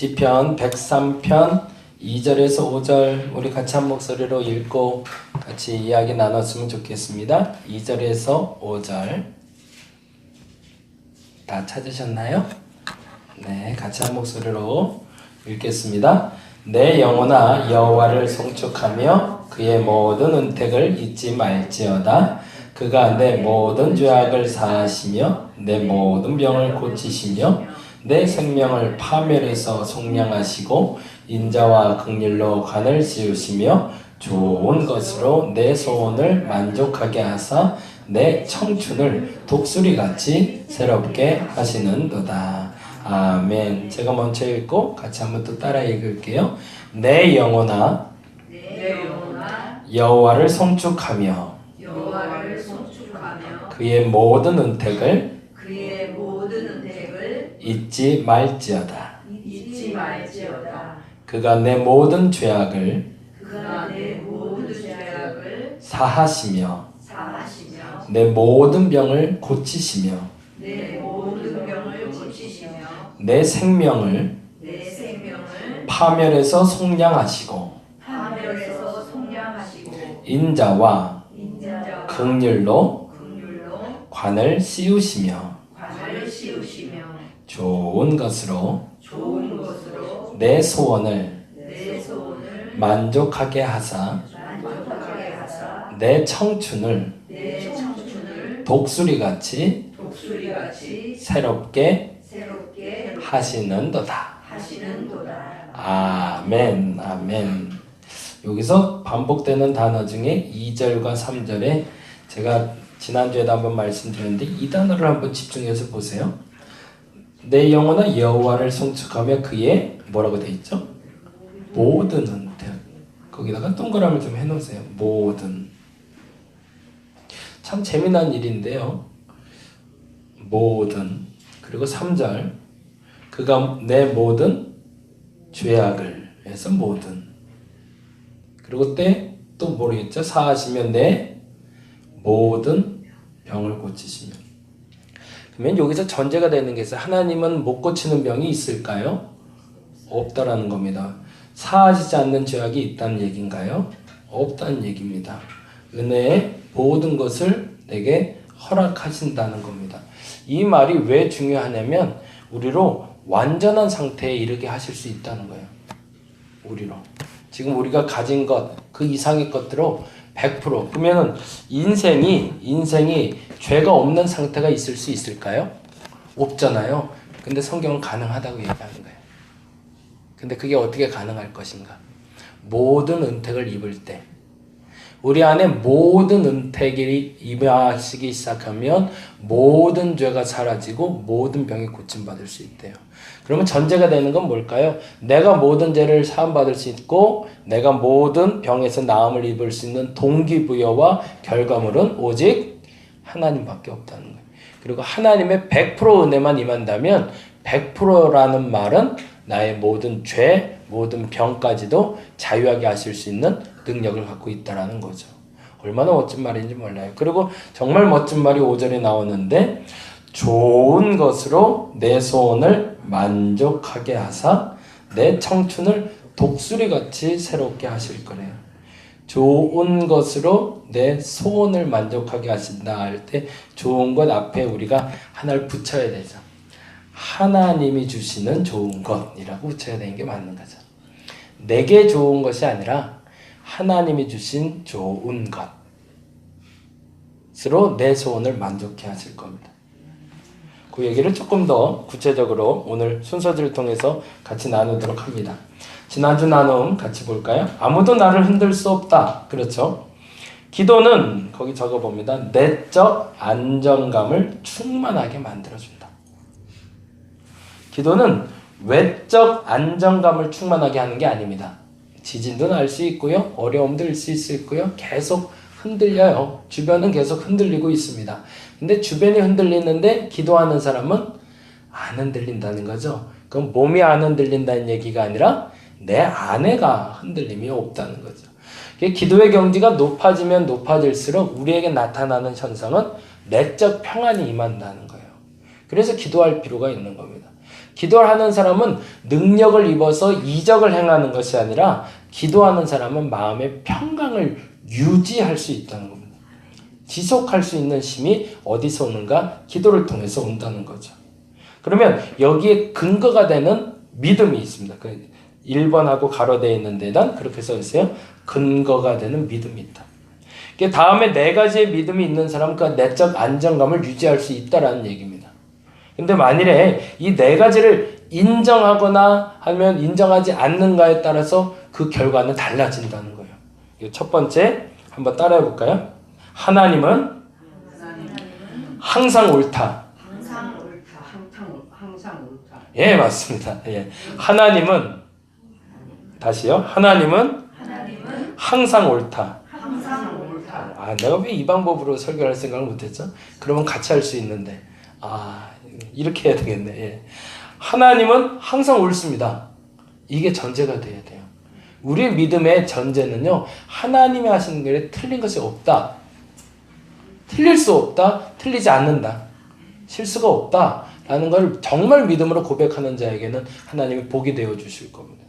시편 103편 2절에서 5절 우리 같이 한 목소리로 읽고 같이 이야기 나눴으면 좋겠습니다. 2절에서 5절 다 찾으셨나요? 네, 같이 한 목소리로 읽겠습니다. 내 영혼아 여호와를 송축하며 그의 모든 은택을 잊지 말지어다. 그가 내 모든 죄악을 사하시며 내 모든 병을 고치시며 내 생명을 파멸해서 속량하시고 인자와 긍휼로 관을 씌우시며 좋은 것으로 내 소원을 만족하게 하사 내 청춘을 독수리같이 새롭게 하시는도다. 아멘. 제가 먼저 읽고 같이 한번 또 따라 읽을게요. 내 영혼아 여호와를 송축하며 그의 모든 은택을 잊지 말지어다. 그가 내 모든 죄악을 사하시며 내 모든 병을 고치시며 내 생명을 파멸해서 속량하시고 인자와 긍휼로 관을 씌우시며 좋은 것으로 내 소원을 만족하게 하사 내 청춘을 독수리같이 새롭게 하시는도다. 아멘, 아멘. 여기서 반복되는 단어 중에 2절과 3절에 제가 지난주에도 한번 말씀드렸는데 이 단어를 한번 집중해서 보세요. 내 영혼아 여호와를 송축하며 그의 뭐라고 돼 있죠? 모든 은택. 거기다가 동그라미 좀 해놓으세요. 모든. 참 재미난 일인데요. 모든. 그리고 3절. 그가 내 모든 죄악을 해서 모든. 그리고 또 모르겠죠? 사하시면 내 모든 병을 고치시며. 그러면 여기서 전제가 되는 게 있어요. 하나님은 못 고치는 병이 있을까요? 없다라는 겁니다. 사하시지 않는 죄악이 있다는 얘기인가요? 없다는 얘기입니다. 은혜의 모든 것을 내게 허락하신다는 겁니다. 이 말이 왜 중요하냐면 우리로 완전한 상태에 이르게 하실 수 있다는 거예요. 우리로. 지금 우리가 가진 것, 그 이상의 것들로 100% 그러면은 인생이 죄가 없는 상태가 있을 수 있을까요? 없잖아요. 근데 성경은 가능하다고 얘기하는 거예요. 근데 그게 어떻게 가능할 것인가? 모든 은택을 입을 때 우리 안에 모든 은택이 임하시기 시작하면 모든 죄가 사라지고 모든 병이 고침받을 수 있대요. 그러면 전제가 되는 건 뭘까요? 내가 모든 죄를 사함받을 수 있고 내가 모든 병에서 나음을 입을 수 있는 동기부여와 결과물은 오직 하나님밖에 없다는 거예요. 그리고 하나님의 100% 은혜만 임한다면 100%라는 말은 나의 모든 죄, 모든 병까지도 자유하게 하실 수 있는 능력을 갖고 있다라는 거죠. 얼마나 멋진 말인지 몰라요. 그리고 정말 멋진 말이 5절에 나오는데 좋은 것으로 내 소원을 만족하게 하사 내 청춘을 독수리같이 새롭게 하실 거래요. 좋은 것으로 내 소원을 만족하게 하신다 할 때 좋은 것 앞에 우리가 하나를 붙여야 되죠. 하나님이 주시는 좋은 것이라고 붙여야 되는 게 맞는 거죠. 내게 좋은 것이 아니라 하나님이 주신 좋은 것으로 내 소원을 만족해 하실 겁니다. 그 얘기를 조금 더 구체적으로 오늘 순서들을 통해서 같이 나누도록 합니다. 지난주 나눔 같이 볼까요? 아무도 나를 흔들 수 없다. 그렇죠? 기도는 거기 적어봅니다. 내적 안정감을 충만하게 만들어준다. 기도는 외적 안정감을 충만하게 하는 게 아닙니다. 지진도 날 수 있고요. 어려움도 있을 수 있고요. 계속 흔들려요. 주변은 계속 흔들리고 있습니다. 근데 주변이 흔들리는데 기도하는 사람은 안 흔들린다는 거죠. 그럼 몸이 안 흔들린다는 얘기가 아니라 내 안에가 흔들림이 없다는 거죠. 기도의 경지가 높아지면 높아질수록 우리에게 나타나는 현상은 내적 평안이 임한다는 거예요. 그래서 기도할 필요가 있는 겁니다. 기도하는 사람은 능력을 입어서 이적을 행하는 것이 아니라 기도하는 사람은 마음의 평강을 유지할 수 있다는 겁니다. 지속할 수 있는 힘이 어디서 오는가? 기도를 통해서 온다는 거죠. 그러면 여기에 근거가 되는 믿음이 있습니다. 1번하고 가로되어 있는 데단 그렇게 써 있어요. 근거가 되는 믿음이 있다. 다음에 네 가지의 믿음이 있는 사람은 그 내적 안정감을 유지할 수 있다라는 얘기입니다. 근데 만일에 이 네 가지를 인정하거나 하면 인정하지 않는가에 따라서 그 결과는 달라진다는 거예요. 첫 번째 한번 따라해 볼까요? 하나님은 항상 옳다. 항상 옳다. 예, 맞습니다. 예. 하나님은 다시요. 하나님은 항상 옳다. 아, 내가 왜 이 방법으로 설교할 생각을 못했죠? 그러면 같이 할 수 있는데 이렇게 해야 되겠네. 예. 하나님은 항상 옳습니다. 이게 전제가 돼야 돼요. 우리의 믿음의 전제는요, 하나님이 하시는 일에 틀린 것이 없다. 틀릴 수 없다. 틀리지 않는다. 실수가 없다. 라는 걸 정말 믿음으로 고백하는 자에게는 하나님이 복이 되어 주실 겁니다.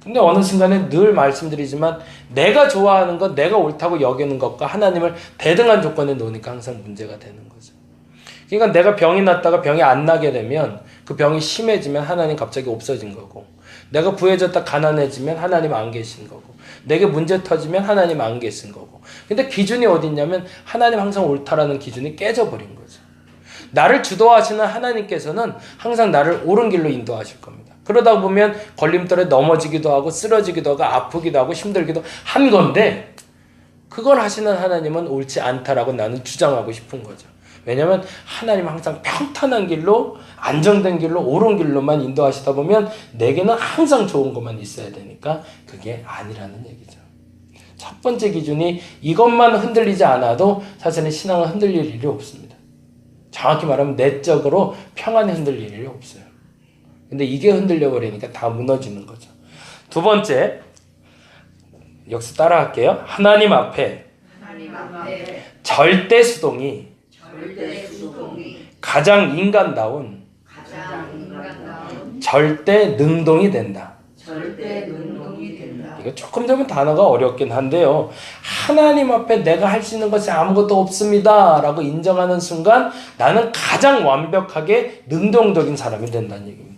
근데 어느 순간에 늘 말씀드리지만 내가 좋아하는 것, 내가 옳다고 여기는 것과 하나님을 대등한 조건에 놓으니까 항상 문제가 되는 거죠. 그러니까 내가 병이 났다가 병이 안 나게 되면 그 병이 심해지면 하나님 갑자기 없어진 거고, 내가 부해졌다 가난해지면 하나님 안 계신 거고, 내게 문제 터지면 하나님 안 계신 거고. 근데 기준이 어디 있냐면 하나님 항상 옳다라는 기준이 깨져버린 거죠. 나를 주도하시는 하나님께서는 항상 나를 옳은 길로 인도하실 겁니다. 그러다 보면 걸림돌에 넘어지기도 하고 쓰러지기도 하고 아프기도 하고 힘들기도 한 건데, 그걸 하시는 하나님은 옳지 않다라고 나는 주장하고 싶은 거죠. 왜냐하면 하나님은 항상 평탄한 길로, 안정된 길로, 옳은 길로만 인도하시다 보면 내게는 항상 좋은 것만 있어야 되니까 그게 아니라는 얘기죠. 첫 번째 기준이 이것만 흔들리지 않아도 사실은 신앙은 흔들릴 일이 없습니다. 정확히 말하면 내적으로 평안이 흔들릴 일이 없어요. 근데 이게 흔들려 버리니까 다 무너지는 거죠. 두 번째, 여기서 따라할게요. 하나님 앞에 절대 수동이 가장 인간다운 절대 능동이 된다. 이거 조금 전에 단어가 어렵긴 한데요. 하나님 앞에 내가 할 수 있는 것이 아무것도 없습니다 라고 인정하는 순간 나는 가장 완벽하게 능동적인 사람이 된다는 얘기입니다.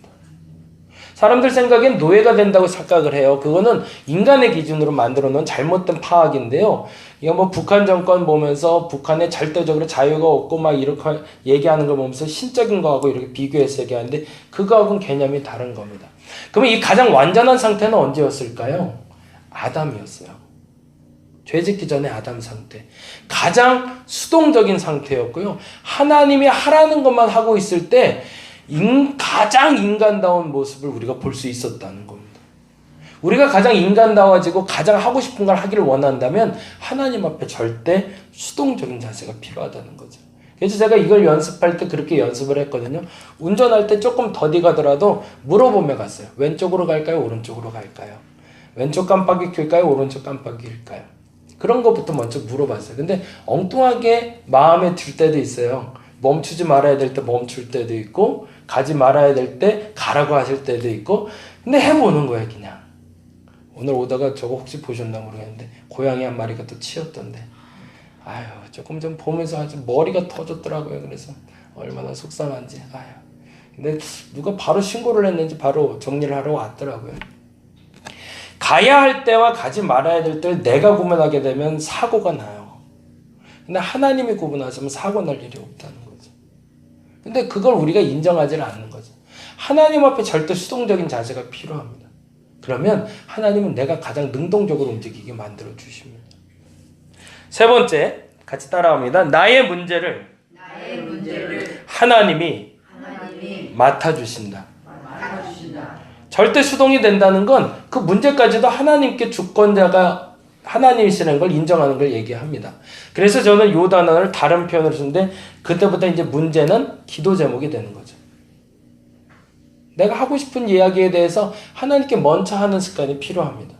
사람들 생각엔 노예가 된다고 착각을 해요. 그거는 인간의 기준으로 만들어 놓은 잘못된 파악인데요. 이거 뭐 북한 정권 보면서 북한에 절대적으로 자유가 없고 막 이렇게 얘기하는 걸 보면서 신적인 거하고 이렇게 비교해서 얘기하는데 그거하고는 개념이 다른 겁니다. 그러면 이 가장 완전한 상태는 언제였을까요? 아담이었어요. 죄 짓기 전에 아담 상태. 가장 수동적인 상태였고요. 하나님이 하라는 것만 하고 있을 때 가장 인간다운 모습을 우리가 볼 수 있었다는 겁니다. 우리가 가장 인간다워지고 가장 하고 싶은 걸 하기를 원한다면 하나님 앞에 절대 수동적인 자세가 필요하다는 거죠. 그래서 제가 이걸 연습할 때 그렇게 연습을 했거든요. 운전할 때 조금 더디 가더라도 물어보며 갔어요. 왼쪽으로 갈까요? 오른쪽으로 갈까요? 왼쪽 깜빡이 켤까요? 오른쪽 깜빡이 켤까요? 그런 것부터 먼저 물어봤어요. 근데 엉뚱하게 마음에 들 때도 있어요. 멈추지 말아야 될 때 멈출 때도 있고, 가지 말아야 될 때 가라고 하실 때도 있고, 근데 해보는 거예요, 그냥. 오늘 오다가 저거 혹시 보셨나 모르겠는데 고양이 한 마리가 또 치였던데, 아유 조금 좀 보면서 아주 머리가 터졌더라고요. 그래서 얼마나 속상한지. 아유, 근데 누가 바로 신고를 했는지 바로 정리를 하러 왔더라고요. 가야 할 때와 가지 말아야 될 때를 내가 구분하게 되면 사고가 나요. 근데 하나님이 구분하시면 사고 날 일이 없다는 거죠. 근데 그걸 우리가 인정하지는 않는 거죠. 하나님 앞에 절대 수동적인 자세가 필요합니다. 그러면 하나님은 내가 가장 능동적으로 움직이게 만들어 주십니다. 세 번째, 같이 따라합니다. 나의 문제를 하나님이 맡아주신다. 절대 수동이 된다는 건 그 문제까지도 하나님께 주권자가 하나님이시라는 걸 인정하는 걸 얘기합니다. 그래서 저는 이 단어를 다른 표현으로 쓰는데, 그때부터 이제 문제는 기도 제목이 되는 거죠. 내가 하고 싶은 이야기에 대해서 하나님께 먼저 하는 습관이 필요합니다.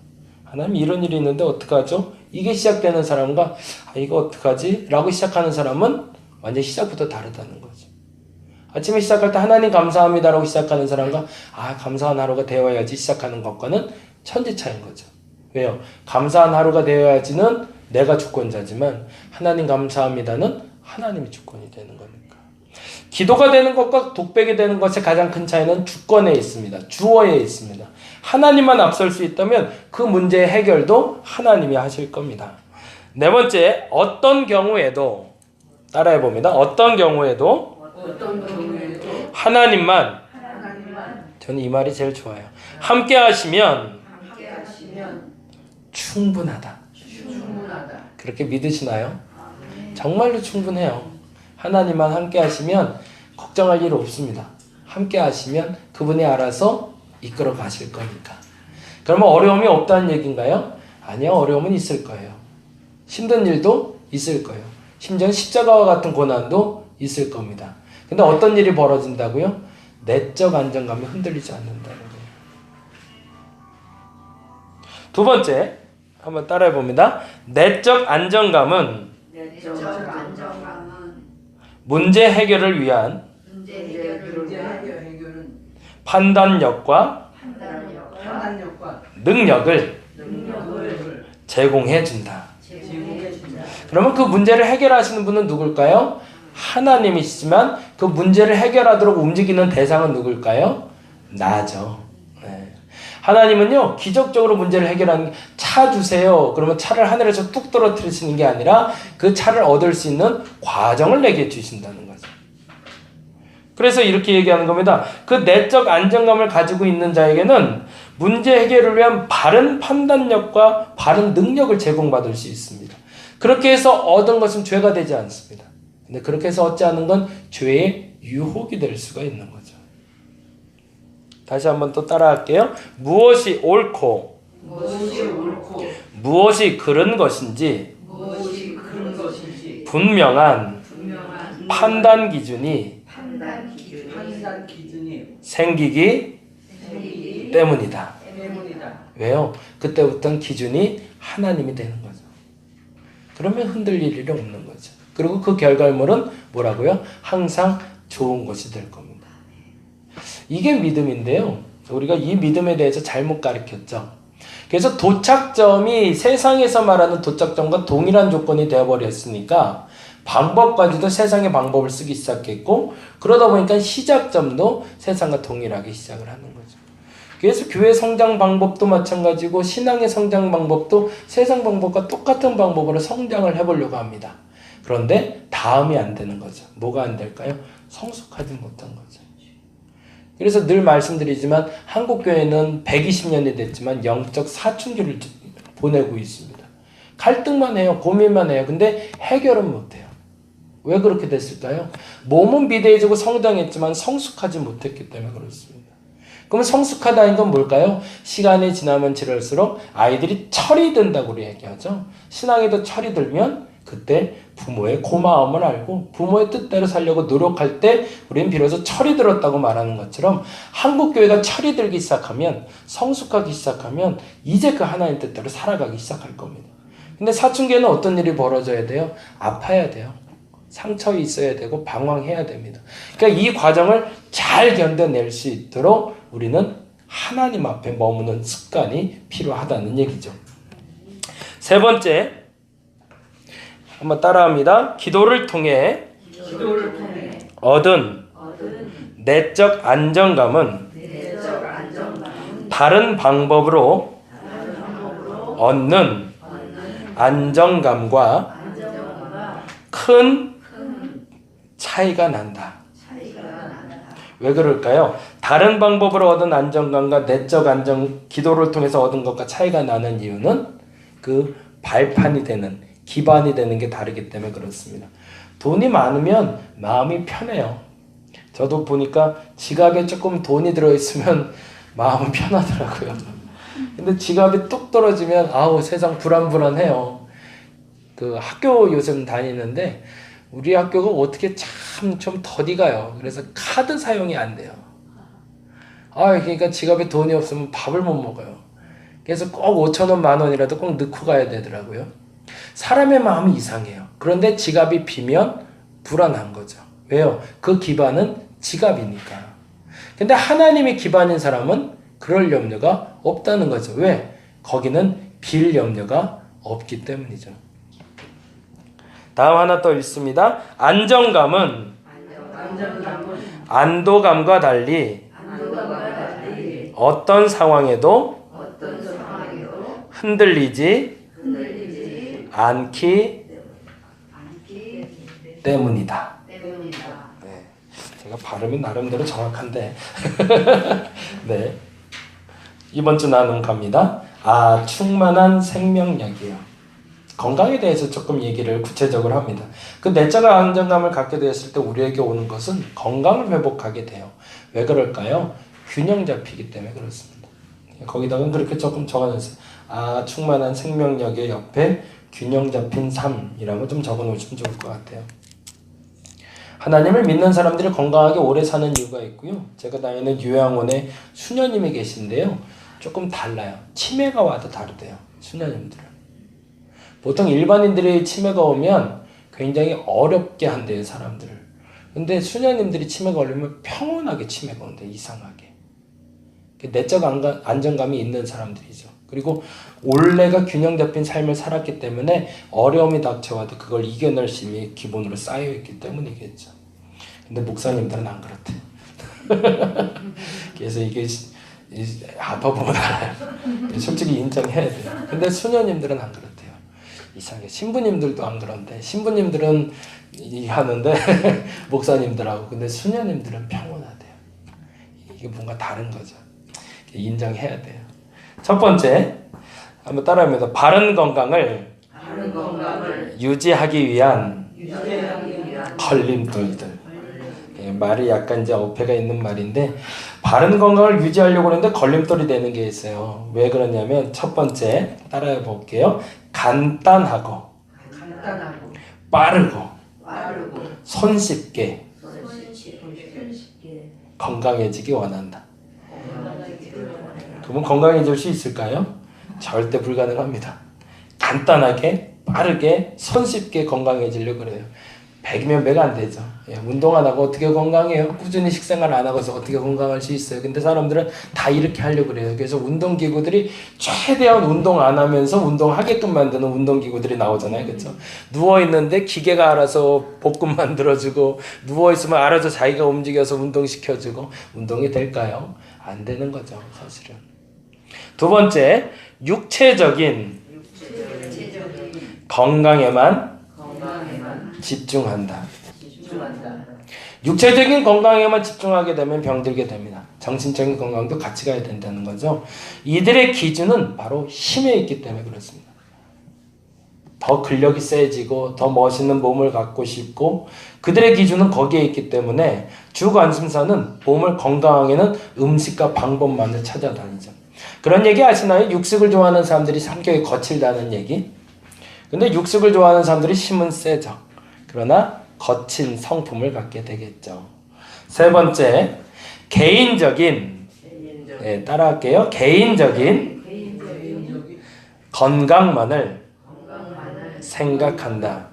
하나님 이런 일이 있는데 어떡하죠? 이게 시작되는 사람과 이거 어떡하지? 라고 시작하는 사람은 완전 시작부터 다르다는 거죠. 아침에 시작할 때 하나님 감사합니다라고 시작하는 사람과 감사한 하루가 되어야지 시작하는 것과는 천지 차이인 거죠. 왜요? 감사한 하루가 되어야지는 내가 주권자지만 하나님 감사합니다는 하나님이 주권이 되는 거니까. 기도가 되는 것과 독백이 되는 것의 가장 큰 차이는 주권에 있습니다. 주어에 있습니다. 하나님만 앞설 수 있다면 그 문제의 해결도 하나님이 하실 겁니다. 네 번째, 어떤 경우에도 따라해봅니다. 어떤 경우에도 하나님만 저는 이 말이 제일 좋아요. 함께 하시면 충분하다. 그렇게 믿으시나요? 정말로 충분해요. 하나님만 함께 하시면 걱정할 일 없습니다. 함께 하시면 그분이 알아서 이끌어 가실 거니까. 그러면 어려움이 없다는 얘기인가요? 아니요, 어려움은 있을 거예요. 힘든 일도 있을 거예요. 심지어 십자가와 같은 고난도 있을 겁니다. 근데 어떤 일이 벌어진다고요? 내적 안정감이 흔들리지 않는다는 거예요. 두 번째, 한번 따라해 봅니다. 내적 안정감은 문제 해결을 위한 판단력과 능력을 제공해 준다. 그러면 그 문제를 해결하시는 분은 누굴까요? 하나님이시지만 그 문제를 해결하도록 움직이는 대상은 누굴까요? 나죠. 네. 하나님은요, 기적적으로 문제를 해결하는 차 주세요. 그러면 차를 하늘에서 뚝 떨어뜨리시는 게 아니라 그 차를 얻을 수 있는 과정을 내게 주신다는 거죠. 그래서 이렇게 얘기하는 겁니다. 그 내적 안정감을 가지고 있는 자에게는 문제 해결을 위한 바른 판단력과 바른 능력을 제공받을 수 있습니다. 그렇게 해서 얻은 것은 죄가 되지 않습니다. 근데 그렇게 해서 얻지 않은 건 죄의 유혹이 될 수가 있는 거죠. 다시 한번 또 따라할게요. 무엇이 옳고 무엇이 그른 것인지 분명한 판단 기준이 생기기 때문이다. 왜요? 그때부터는 기준이 하나님이 되는 거죠. 그러면 흔들릴 일이 없는 거죠. 그리고 그 결과물은 뭐라고요? 항상 좋은 것이 될 겁니다. 이게 믿음인데요. 우리가 이 믿음에 대해서 잘못 가르쳤죠. 그래서 도착점이 세상에서 말하는 도착점과 동일한 조건이 되어버렸으니까 방법까지도 세상의 방법을 쓰기 시작했고, 그러다 보니까 시작점도 세상과 동일하게 시작을 하는 거죠. 그래서 교회 성장 방법도 마찬가지고 신앙의 성장 방법도 세상 방법과 똑같은 방법으로 성장을 해보려고 합니다. 그런데 다음이 안 되는 거죠. 뭐가 안 될까요? 성숙하지 못한 거죠. 그래서 늘 말씀드리지만 한국교회는 120년이 됐지만 영적 사춘기를 보내고 있습니다. 갈등만 해요. 고민만 해요. 근데 해결은 못해요. 왜 그렇게 됐을까요? 몸은 비대해지고 성장했지만 성숙하지 못했기 때문에 그렇습니다. 그러면 성숙하다는 건 뭘까요? 시간이 지나면 지날수록 아이들이 철이 든다고 얘기하죠. 신앙에도 철이 들면 그때 부모의 고마움을 알고 부모의 뜻대로 살려고 노력할 때 우리는 비로소 철이 들었다고 말하는 것처럼 한국교회가 철이 들기 시작하면, 성숙하기 시작하면 이제 그 하나님 뜻대로 살아가기 시작할 겁니다. 근데 사춘기에는 어떤 일이 벌어져야 돼요? 아파야 돼요. 상처 있어야 되고 방황해야 됩니다. 그러니까 이 과정을 잘 견뎌낼 수 있도록 우리는 하나님 앞에 머무는 습관이 필요하다는 얘기죠. 세 번째, 한번 따라합니다. 기도를 통해 얻은 내적 안정감은 다른 방법으로 얻는 안정감과 큰 차이가 난다. 왜 그럴까요? 다른 방법으로 얻은 안정감과 내적 안정, 기도를 통해서 얻은 것과 차이가 나는 이유는 그 발판이 되는, 기반이 되는 게 다르기 때문에 그렇습니다. 돈이 많으면 마음이 편해요. 저도 보니까 지갑에 조금 돈이 들어있으면 마음은 편하더라고요. 근데 지갑이 뚝 떨어지면 아우 세상 불안불안해요. 그 학교 요즘 다니는데 우리 학교가 어떻게 참 좀 더디가요. 그래서 카드 사용이 안 돼요. 그러니까 지갑에 돈이 없으면 밥을 못 먹어요. 그래서 꼭 5,000원, 10,000원이라도 꼭 넣고 가야 되더라고요. 사람의 마음이 이상해요. 그런데 지갑이 비면 불안한 거죠. 왜요? 그 기반은 지갑이니까. 근데 하나님이 기반인 사람은 그럴 염려가 없다는 거죠. 왜? 거기는 빌 염려가 없기 때문이죠. 다음 하나 더 읽습니다. 안정감은 안도감과 달리 어떤 상황에도 흔들리지 않기 때문이다. 네, 제가 발음이 나름대로 정확한데 네, 이번 주 나눔 갑니다. 충만한 생명력이요. 건강에 대해서 조금 얘기를 구체적으로 합니다. 그 내적인 안정감을 갖게 되었을 때 우리에게 오는 것은 건강을 회복하게 돼요. 왜 그럴까요? 균형 잡히기 때문에 그렇습니다. 거기다가 그렇게 조금 적어놨어요. 충만한 생명력의 옆에 균형 잡힌 삶이라고 좀 적어놓으시면 좋을 것 같아요. 하나님을 믿는 사람들이 건강하게 오래 사는 이유가 있고요. 제가 다니는 요양원에 수녀님이 계신데요. 조금 달라요. 치매가 와도 다르대요. 수녀님들은. 보통 일반인들이 치매가 오면 굉장히 어렵게 한대요. 사람들을. 근데 수녀님들이 치매가 걸리면 평온하게 치매가 온대요. 이상하게. 내적 안정감이 있는 사람들이죠. 그리고 올해가 균형 잡힌 삶을 살았기 때문에 어려움이 닥쳐와도 그걸 이겨낼 힘이 기본으로 쌓여있기 때문이겠죠. 근데 목사님들은 안 그렇대. 그래서 이게 아파보면 알아요. 솔직히 인정해야 돼요. 근데 수녀님들은 안 그렇대요. 이상하게 신부님들도 안 그런데 신부님들은 하는데 목사님들하고 근데 수녀님들은 평온하대요. 이게 뭔가 다른 거죠. 인정해야 돼요. 첫 번째 한번 따라합니다. 바른 건강을 유지하기 위한 걸림돌들. 말이 약간 이제 어폐가 있는 말인데 바른 건강을 유지하려고 하는데 걸림돌이 되는 게 있어요. 왜 그러냐면 첫 번째 따라해 볼게요. 간단하고 빠르고 손쉽게 건강해지기 원한다. 그러면 건강해질 수 있을까요? 절대 불가능합니다. 간단하게 빠르게 손쉽게 건강해지려고 그래요. 100이면 100 안 되죠. 운동 안 하고 어떻게 건강해요? 꾸준히 식생활 안 하고서 어떻게 건강할 수 있어요? 근데 사람들은 다 이렇게 하려고 그래요. 그래서 운동기구들이 최대한 운동 안 하면서 운동하게끔 만드는 운동기구들이 나오잖아요. 그렇죠? 누워있는데 기계가 알아서 복근 만들어주고 누워있으면 알아서 자기가 움직여서 운동시켜주고 운동이 될까요? 안 되는 거죠. 사실은. 두 번째, 육체적인 건강에만 집중한다. 육체적인 건강에만 집중하게 되면 병들게 됩니다. 정신적인 건강도 같이 가야 된다는 거죠. 이들의 기준은 바로 힘에 있기 때문에 그렇습니다. 더 근력이 세지고 더 멋있는 몸을 갖고 싶고 그들의 기준은 거기에 있기 때문에 주관심사는 몸을 건강하게는 음식과 방법만을 찾아다니죠. 그런 얘기 아시나요? 육식을 좋아하는 사람들이 성격이 거칠다는 얘기. 근데 육식을 좋아하는 사람들이 힘은 세죠. 그러나 거친 성품을 갖게 되겠죠. 세 번째, 개인적인 따라할게요. 개인적인 건강만을 생각한다.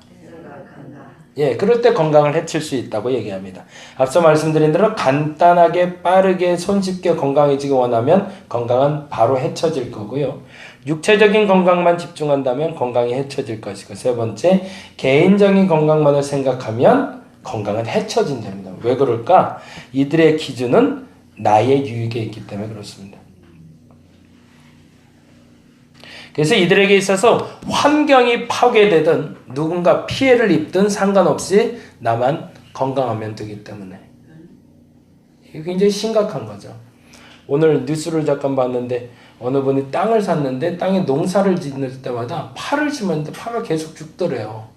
그럴 때 건강을 해칠 수 있다고 얘기합니다. 앞서 말씀드린 대로 간단하게 빠르게 손쉽게 건강해지기 원하면 건강은 바로 해쳐질 거고요. 육체적인 건강만 집중한다면 건강이 해쳐질 것이고 세 번째, 개인적인 건강만을 생각하면 건강은 해쳐진답니다. 왜 그럴까? 이들의 기준은 나의 유익에 있기 때문에 그렇습니다. 그래서 이들에게 있어서 환경이 파괴되든 누군가 피해를 입든 상관없이 나만 건강하면 되기 때문에 이게 굉장히 심각한 거죠. 오늘 뉴스를 잠깐 봤는데 어느 분이 땅을 샀는데 땅에 농사를 짓는 때마다 파를 심었는데 파가 계속 죽더래요.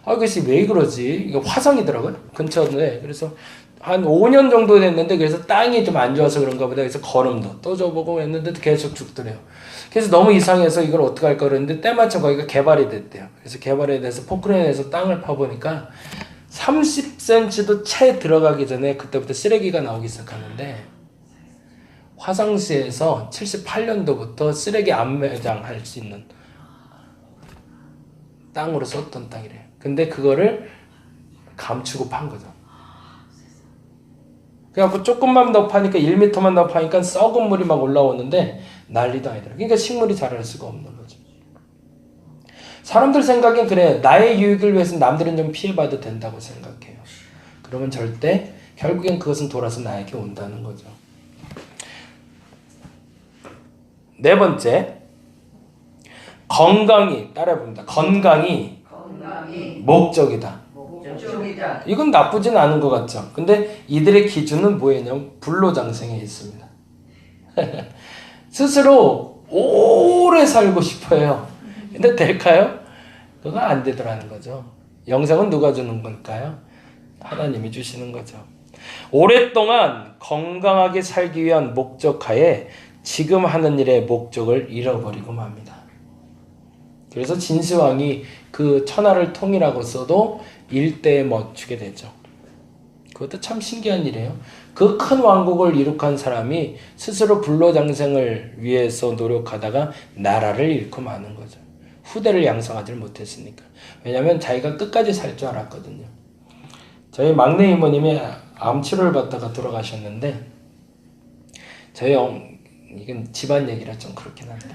그것이 왜 그러지? 이거 화성이더라고요. 근처인데. 그래서 한 5년 정도 됐는데 그래서 땅이 좀 안 좋아서 그런가 보다. 그래서 거름도 떠줘보고 했는데도 계속 죽더래요. 그래서 너무 이상해서 이걸 어떻게 할까 그랬는데 때마침 거기가 개발이 됐대요. 그래서 개발에 대해서 포크레인에서 땅을 파보니까 30cm도 채 들어가기 전에 그때부터 쓰레기가 나오기 시작하는데 화성시에서 78년도부터 쓰레기 안매장할 수 있는 땅으로 썼던 땅이래요. 근데 그거를 감추고 판 거죠. 그래갖고 조금만 더 파니까 1m만 더 파니까 썩은 물이 막 올라오는데 난리도 아니더라. 그러니까 식물이 자랄 수가 없는 거죠. 사람들 생각엔 그래. 나의 유익을 위해서 남들은 좀 피해봐도 된다고 생각해요. 그러면 절대 결국엔 그것은 돌아서 나에게 온다는 거죠. 네 번째, 건강이 따라해봅니다. 건강이 목적이다. 이건 나쁘진 않은 것 같죠. 근데 이들의 기준은 뭐냐면 불로장생에 있습니다. 스스로 오래 살고 싶어요. 근데 될까요? 그거 안 되더라는 거죠. 영생은 누가 주는 걸까요? 하나님이 주시는 거죠. 오랫동안 건강하게 살기 위한 목적하에 지금 하는 일의 목적을 잃어버리고 맙니다. 그래서 진시황이 그 천하를 통일하고서도 일대에 멈추게 되죠. 그것도 참 신기한 일이에요. 그 큰 왕국을 이룩한 사람이 스스로 불로장생을 위해서 노력하다가 나라를 잃고 마는 거죠. 후대를 양성하지 못했으니까. 왜냐하면 자기가 끝까지 살 줄 알았거든요. 저희 막내 이모님이 암 치료를 받다가 돌아가셨는데 이건 집안 얘기라 좀 그렇긴 한데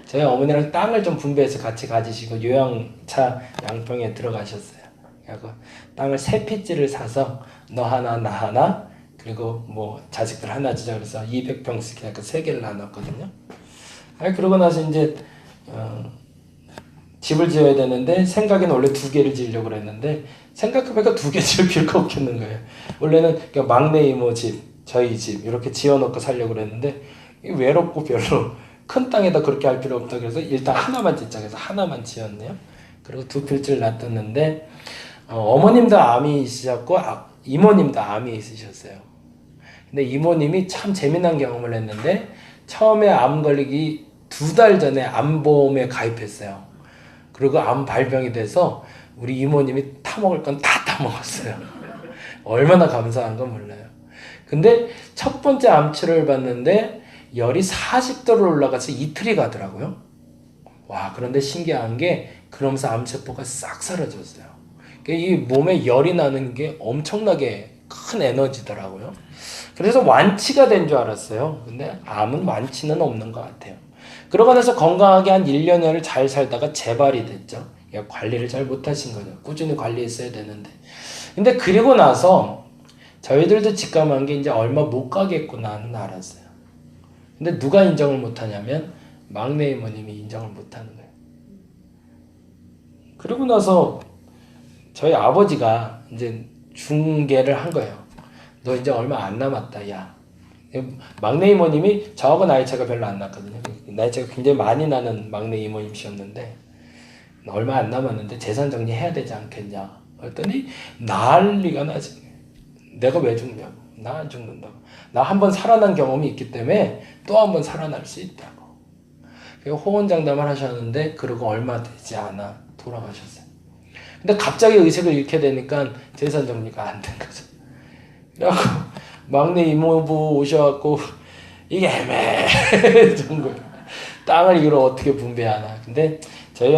저희 어머니랑 땅을 좀 분배해서 같이 가지시고 요양차 양평에 들어가셨어요. 그래서 땅을 3피지를 사서 너 하나 나 하나 그리고 뭐 자식들 하나 주자 그래서 200평씩 해서 3개를 나눴거든요. 그러고 나서 이제 집을 지어야 되는데 생각에는 원래 2개를 지으려고 그랬는데 생각해보니까 2개 지을 필요가 없겠는 거예요. 원래는 막내 이모 집, 저희 집 이렇게 지어놓고 살려고 그랬는데 외롭고 별로 큰 땅에다 그렇게 할 필요 없다 그래서 일단 하나만 짓자 그래서 하나만 지었네요. 그리고 2필지를 놔뒀는데 어머님도 암이 있으셨고 이모님도 암이 있으셨어요. 근데 이모님이 참 재미난 경험을 했는데 처음에 암 걸리기 2달 전에 암보험에 가입했어요. 그리고 암 발병이 돼서 우리 이모님이 타먹을 건 다 타먹었어요. 얼마나 감사한 건 몰라요. 근데 첫 번째 암치료를 받는데 열이 40도로 올라가서 이틀이 가더라고요. 와, 그런데 신기한 게 그러면서 암세포가 싹 사라졌어요. 이 몸에 열이 나는 게 엄청나게 큰 에너지더라고요. 그래서 완치가 된 줄 알았어요. 근데 암은 완치는 없는 것 같아요. 그러고 나서 건강하게 한 1년여를 잘 살다가 재발이 됐죠. 관리를 잘 못하신 거죠. 꾸준히 관리했어야 되는데. 근데 그리고 나서 저희들도 직감한 게 이제 얼마 못 가겠구나는 알았어요. 근데 누가 인정을 못하냐면 막내 이모님이 인정을 못하는 거예요. 그리고 나서 저희 아버지가 이제 중계를 한 거예요. 너 이제 얼마 안 남았다, 야. 막내 이모님이 저하고 나이 차가 별로 안 났거든요. 나이 차가 굉장히 많이 나는 막내 이모님이셨는데 얼마 안 남았는데 재산 정리해야 되지 않겠냐. 그랬더니 난리가 나지. 내가 왜 죽냐고. 나 안 죽는다고. 나 한 번 살아난 경험이 있기 때문에 또 한 번 살아날 수 있다고. 호언장담을 하셨는데 그러고 얼마 되지 않아 돌아가셨어요. 근데 갑자기 의식을 잃게 되니까 재산 정리가 안 된 거죠. 그래갖고 막내 이모부 오셔갖고 이게 애매해진 거예요. 땅을 이걸 어떻게 분배하나. 근데 저희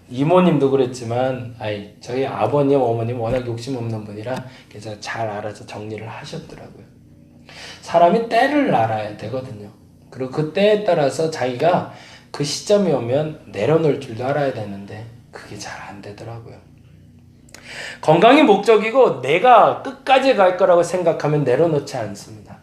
이모님도 그랬지만 저희 아버님 어머님 워낙 욕심 없는 분이라 그래서 잘 알아서 정리를 하셨더라고요. 사람이 때를 알아야 되거든요. 그리고 그 때에 따라서 자기가 그 시점이 오면 내려놓을 줄도 알아야 되는데 그게 잘 안 되더라고요. 건강이 목적이고 내가 끝까지 갈 거라고 생각하면 내려놓지 않습니다.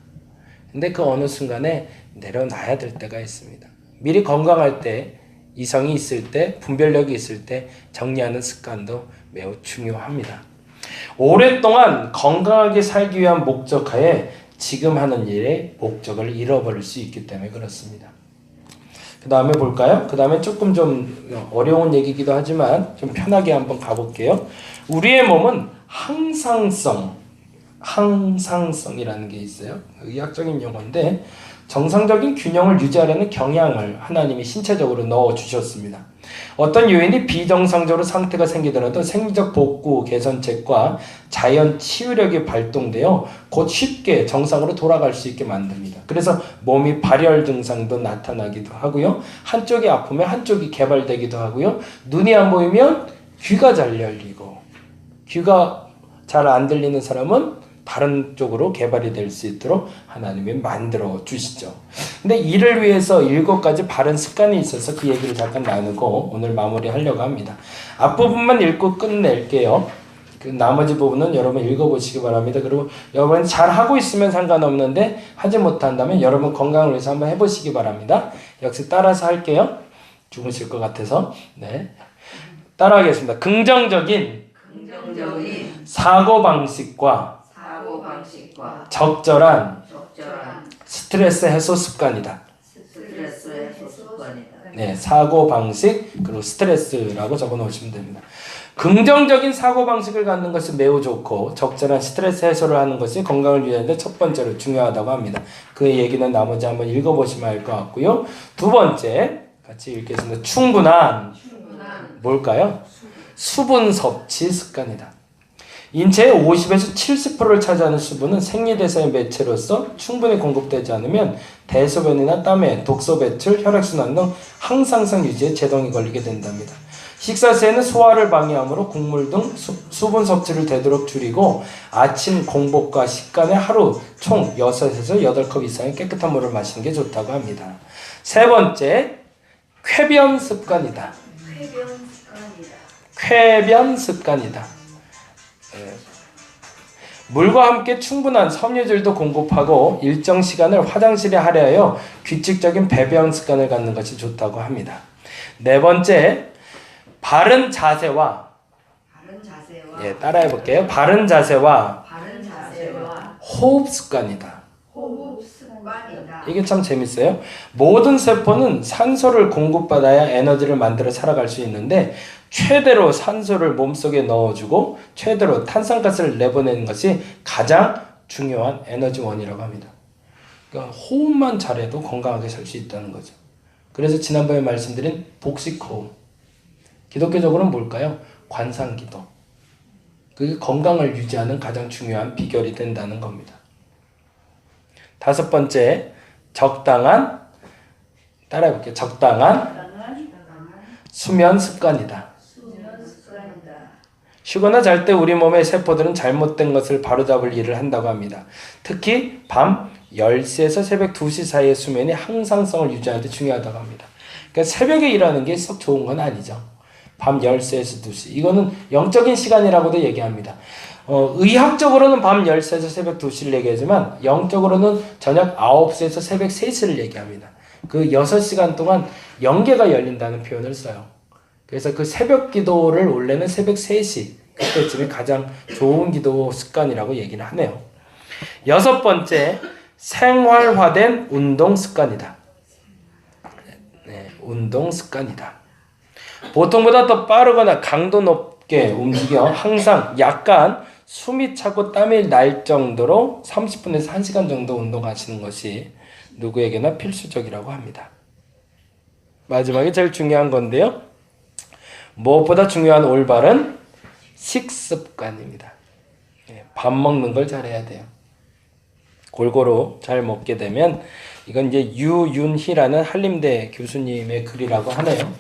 근데 그 어느 순간에 내려놔야 될 때가 있습니다. 미리 건강할 때, 이성이 있을 때, 분별력이 있을 때 정리하는 습관도 매우 중요합니다. 오랫동안 건강하게 살기 위한 목적하에 지금 하는 일의 목적을 잃어버릴 수 있기 때문에 그렇습니다. 그 다음에 볼까요? 그 다음에 조금 좀 어려운 얘기이기도 하지만 좀 편하게 한번 가볼게요. 우리의 몸은 항상성이라는 게 있어요. 의학적인 용어인데 정상적인 균형을 유지하려는 경향을 하나님이 신체적으로 넣어주셨습니다. 어떤 요인이 비정상적으로 상태가 생기더라도 생리적 복구 개선책과 자연 치유력이 발동되어 곧 쉽게 정상으로 돌아갈 수 있게 만듭니다. 그래서 몸이 발열 증상도 나타나기도 하고요. 한쪽이 아프면 한쪽이 개발되기도 하고요. 눈이 안 보이면 귀가 잘 열리고 귀가 잘 안 들리는 사람은 바른 쪽으로 개발이 될 수 있도록 하나님이 만들어 주시죠. 근데 이를 위해서 7가지 바른 습관이 있어서 그 얘기를 잠깐 나누고 오늘 마무리하려고 합니다. 앞부분만 읽고 끝낼게요. 그 나머지 부분은 여러분 읽어보시기 바랍니다. 그리고 여러분 잘 하고 있으면 상관없는데 하지 못한다면 여러분 건강을 위해서 한번 해보시기 바랍니다. 역시 따라서 할게요. 죽으실 것 같아서. 네, 따라하겠습니다. 긍정적인 사고방식과 적절한 스트레스 해소 습관이다. 네, 사고방식 그리고 스트레스라고 적어놓으시면 됩니다. 긍정적인 사고방식을 갖는 것이 매우 좋고 적절한 스트레스 해소를 하는 것이 건강을 위하는데 첫 번째로 중요하다고 합니다. 그 얘기는 나머지 한번 읽어보시면 알 것 같고요. 두 번째 같이 읽겠습니다. 충분한 뭘까요? 수분 섭취 습관이다. 인체의 50에서 70%를 차지하는 수분은 생리대사의 매체로서 충분히 공급되지 않으면 대소변이나 땀에 독소 배출, 혈액순환 등 항상성 유지에 제동이 걸리게 된답니다. 식사 시에는 소화를 방해하므로 국물 등 수분 섭취를 되도록 줄이고 아침 공복과 식간에 하루 총 6에서 8컵 이상의 깨끗한 물을 마시는 게 좋다고 합니다. 세 번째, 쾌변 습관이다. 쾌변 습관이다. 물과 함께 충분한 섬유질도 공급하고 일정 시간을 화장실에 할애하여 규칙적인 배변 습관을 갖는 것이 좋다고 합니다. 네 번째, 바른 자세와 예, 따라해 볼게요. 바른 자세와 호흡 습관이다. 이게 참 재밌어요. 모든 세포는 산소를 공급받아야 에너지를 만들어 살아갈 수 있는데 최대로 산소를 몸속에 넣어주고 최대로 탄산가스를 내보내는 것이 가장 중요한 에너지원이라고 합니다. 그러니까 호흡만 잘해도 건강하게 살 수 있다는 거죠. 그래서 지난번에 말씀드린 복식호흡, 기독교적으로는 뭘까요? 관상기도. 그게 건강을 유지하는 가장 중요한 비결이 된다는 겁니다. 다섯 번째, 적당한, 따라해볼게요. 적당한 수면 습관이다. 쉬거나 잘 때 우리 몸의 세포들은 잘못된 것을 바로잡을 일을 한다고 합니다. 특히 밤 10시에서 새벽 2시 사이의 수면이 항상성을 유지하는 데 중요하다고 합니다. 그러니까 새벽에 일하는 게 썩 좋은 건 아니죠. 밤 10시에서 2시. 이거는 영적인 시간이라고도 얘기합니다. 의학적으로는 밤 10시에서 새벽 2시를 얘기하지만 영적으로는 저녁 9시에서 새벽 3시를 얘기합니다. 그 6시간 동안 영계가 열린다는 표현을 써요. 그래서 그 새벽 기도를 원래는 새벽 3시 그때쯤이 가장 좋은 기도 습관이라고 얘기를 하네요. 여섯 번째, 생활화된 운동 습관이다. 네, 운동 습관이다. 보통보다 더 빠르거나 강도 높게 움직여 항상 약간 숨이 차고 땀이 날 정도로 30분에서 1시간 정도 운동하시는 것이 누구에게나 필수적이라고 합니다. 마지막에 제일 중요한 건데요. 무엇보다 중요한 올바른 식습관입니다. 밥 먹는 걸 잘해야 돼요. 골고루 잘 먹게 되면 이건 이제 유윤희라는 한림대 교수님의 글이라고 하네요.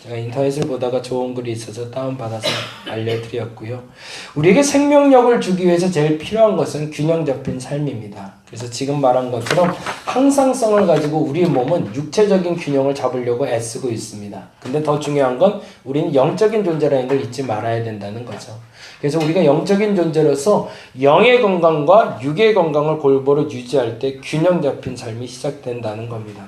제가 인터넷을 보다가 좋은 글이 있어서 다운받아서 알려드렸고요. 우리에게 생명력을 주기 위해서 제일 필요한 것은 균형 잡힌 삶입니다. 그래서 지금 말한 것처럼 항상성을 가지고 우리 몸은 육체적인 균형을 잡으려고 애쓰고 있습니다. 근데 더 중요한 건 우리는 영적인 존재라는 걸 잊지 말아야 된다는 거죠. 그래서 우리가 영적인 존재로서 영의 건강과 육의 건강을 골고루 유지할 때 균형 잡힌 삶이 시작된다는 겁니다.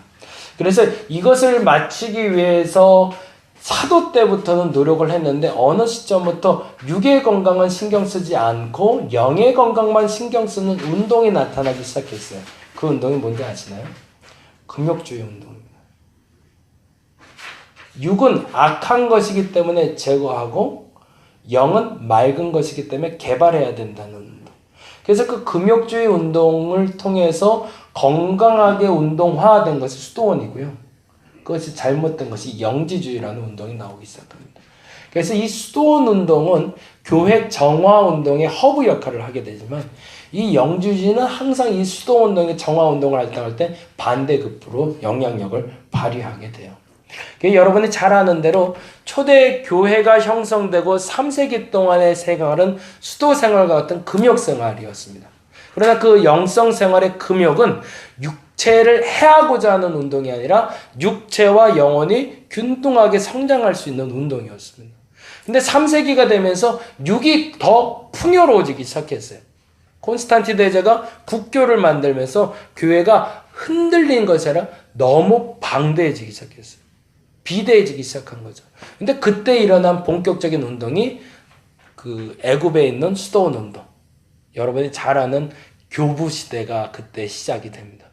그래서 이것을 마치기 위해서 사도 때부터는 노력을 했는데 어느 시점부터 육의 건강은 신경 쓰지 않고 영의 건강만 신경 쓰는 운동이 나타나기 시작했어요. 그 운동이 뭔지 아시나요? 금욕주의 운동입니다. 육은 악한 것이기 때문에 제거하고 영은 맑은 것이기 때문에 개발해야 된다는 운동. 그래서 그 금욕주의 운동을 통해서 건강하게 운동화된 것이 수도원이고요. 그것이 잘못된 것이 영지주의라는 운동이 나오기 시작합니다. 그래서 이 수도원 운동은 교회 정화 운동의 허브 역할을 하게 되지만 이 영지주의는 항상 이 수도원 운동의 정화 운동을 할당할 때 반대급부로 영향력을 발휘하게 돼요. 여러분이 잘 아는 대로 초대 교회가 형성되고 3세기 동안의 생활은 수도 생활과 같은 금욕 생활이었습니다. 그러나 그 영성 생활의 금욕은 육체를 해하고자 하는 운동이 아니라 육체와 영혼이 균등하게 성장할 수 있는 운동이었습니다. 근데 3세기가 되면서 육이 더 풍요로워지기 시작했어요. 콘스탄틴 대제가 국교를 만들면서 교회가 흔들린 것이 아니라 너무 방대해지기 시작했어요. 비대해지기 시작한 거죠. 근데 그때 일어난 본격적인 운동이 그 애굽에 있는 수도원 운동. 여러분이 잘 아는 교부 시대가 그때 시작이 됩니다.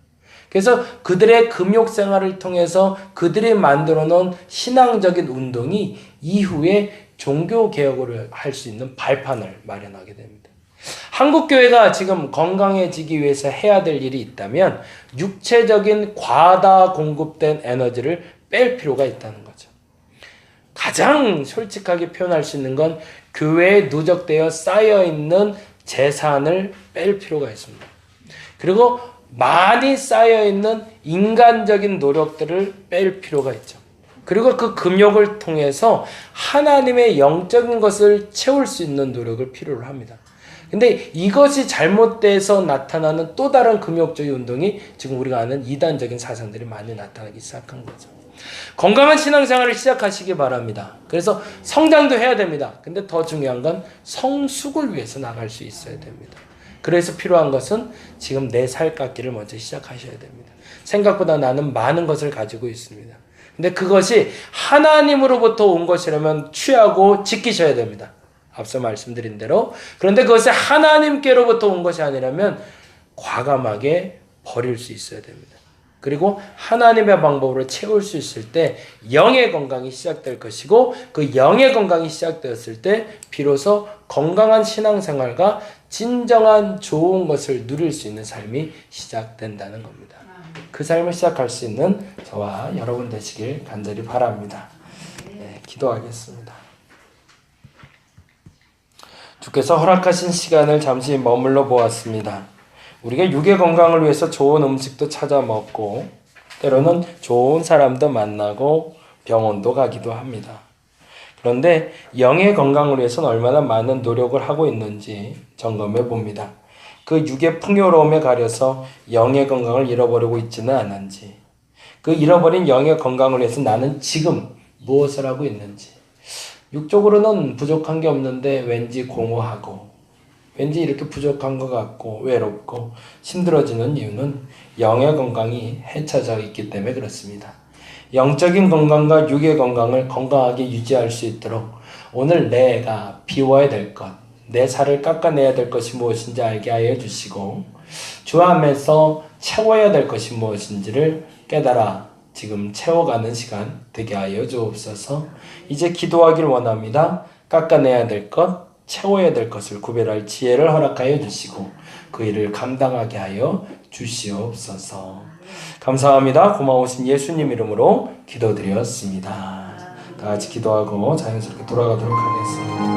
그래서 그들의 금욕 생활을 통해서 그들이 만들어 놓은 신앙적인 운동이 이후에 종교 개혁을 할 수 있는 발판을 마련하게 됩니다. 한국 교회가 지금 건강해지기 위해서 해야 될 일이 있다면 육체적인 과다 공급된 에너지를 뺄 필요가 있다는 거죠. 가장 솔직하게 표현할 수 있는 건 교회에 누적되어 쌓여있는 재산을 뺄 필요가 있습니다. 그리고 많이 쌓여있는 인간적인 노력들을 뺄 필요가 있죠. 그리고 그 금욕을 통해서 하나님의 영적인 것을 채울 수 있는 노력을 필요로 합니다. 근데 이것이 잘못돼서 나타나는 또 다른 금욕적인 운동이 지금 우리가 아는 이단적인 사상들이 많이 나타나기 시작한 거죠. 건강한 신앙생활을 시작하시기 바랍니다. 그래서 성장도 해야 됩니다. 근데 더 중요한 건 성숙을 위해서 나갈 수 있어야 됩니다. 그래서 필요한 것은 지금 내 살깎기를 먼저 시작하셔야 됩니다. 생각보다 나는 많은 것을 가지고 있습니다. 근데 그것이 하나님으로부터 온 것이라면 취하고 지키셔야 됩니다. 앞서 말씀드린 대로. 그런데 그것이 하나님께로부터 온 것이 아니라면 과감하게 버릴 수 있어야 됩니다. 그리고 하나님의 방법으로 채울 수 있을 때 영의 건강이 시작될 것이고 그 영의 건강이 시작되었을 때 비로소 건강한 신앙생활과 진정한 좋은 것을 누릴 수 있는 삶이 시작된다는 겁니다. 그 삶을 시작할 수 있는 저와 여러분 되시길 간절히 바랍니다. 네, 기도하겠습니다. 주께서 허락하신 시간을 잠시 머물러 보았습니다. 우리가 육의 건강을 위해서 좋은 음식도 찾아 먹고 때로는 좋은 사람도 만나고 병원도 가기도 합니다. 그런데 영의 건강을 위해서는 얼마나 많은 노력을 하고 있는지 점검해 봅니다. 그 육의 풍요로움에 가려서 영의 건강을 잃어버리고 있지는 않은지, 그 잃어버린 영의 건강을 위해서 나는 지금 무엇을 하고 있는지, 육적으로는 부족한 게 없는데 왠지 공허하고 왠지 이렇게 부족한 것 같고 외롭고 힘들어지는 이유는 영의 건강이 해쳐져 있기 때문에 그렇습니다. 영적인 건강과 육의 건강을 건강하게 유지할 수 있도록 오늘 내가 비워야 될 것, 내 살을 깎아내야 될 것이 무엇인지 알게 하여 주시고 주 안에서 채워야 될 것이 무엇인지를 깨달아 지금 채워가는 시간 되게 하여 주옵소서. 이제 기도하기를 원합니다. 깎아내야 될 것, 채워야 될 것을 구별할 지혜를 허락하여 주시고 그 일을 감당하게 하여 주시옵소서. 감사합니다. 고마우신 예수님 이름으로 기도드렸습니다. 다 같이 기도하고 자연스럽게 돌아가도록 하겠습니다.